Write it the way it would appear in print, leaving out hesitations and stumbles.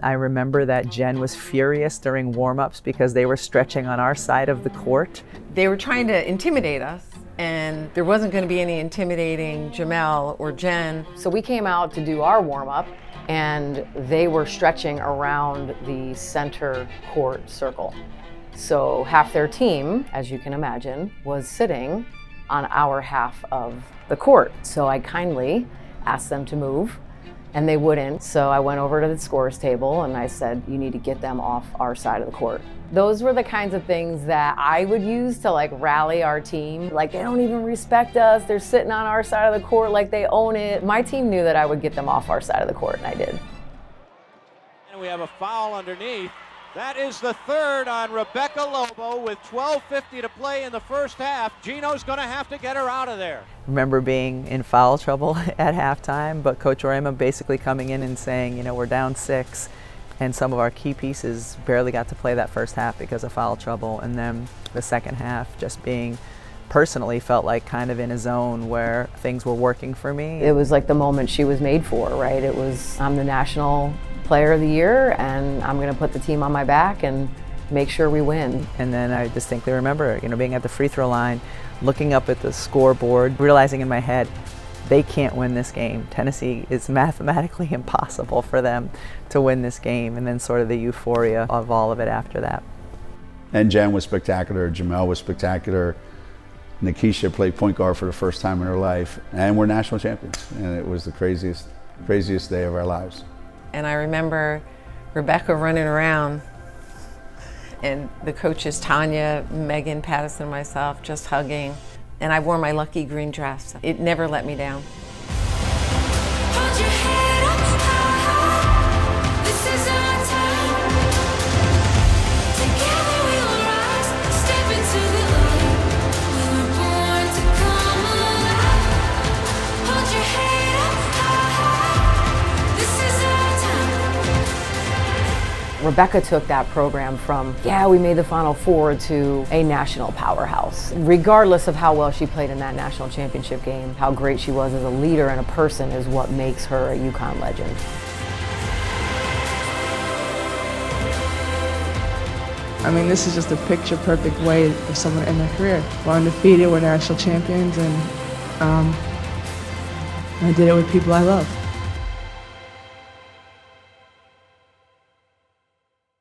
I remember that Jen was furious during warm-ups because they were stretching on our side of the court. They were trying to intimidate us, and there wasn't going to be any intimidating Jamelle or Jen. So we came out to do our warm-up, and they were stretching around the center court circle. So half their team, as you can imagine, was sitting on our half of the court. So I kindly asked them to move, and they wouldn't. So I went over to the scores table and I said, you need to get them off our side of the court. Those were the kinds of things that I would use to like rally our team. Like, they don't even respect us. They're sitting on our side of the court like they own it. My team knew that I would get them off our side of the court, and I did. And we have a foul underneath. That is the third on Rebecca Lobo with 12:50 to play in the first half. Geno's going to have to get her out of there. Remember being in foul trouble at halftime, but Coach Roima basically coming in and saying, you know, we're down 6, and some of our key pieces barely got to play that first half because of foul trouble, and then the second half just being personally felt like kind of in a zone where things were working for me. It was like the moment she was made for, right? It was, I'm the national player of the year, and I'm going to put the team on my back and make sure we win. And then I distinctly remember, you know, being at the free throw line, looking up at the scoreboard, realizing in my head, they can't win this game. Tennessee, is mathematically impossible for them to win this game, and then sort of the euphoria of all of it after that. And Jen was spectacular, Jamelle was spectacular, Nikisha played point guard for the first time in her life, and we're national champions. And it was the craziest day of our lives. And I remember Rebecca running around, and the coaches, Tanya, Megan, Pattison, and myself, just hugging. And I wore my lucky green dress. It never let me down. Hold your head up high. This is our time. Together we will rise, step into the light. We were born to come alive. Hold your head up high. This is our time. Rebecca took that program from, yeah, we made the Final Four, to a national powerhouse. Regardless of how well she played in that national championship game, how great she was as a leader and a person is what makes her a UConn legend. I mean, this is just a picture-perfect way of someone to end their career. We're undefeated, we're national champions, and I did it with people I love.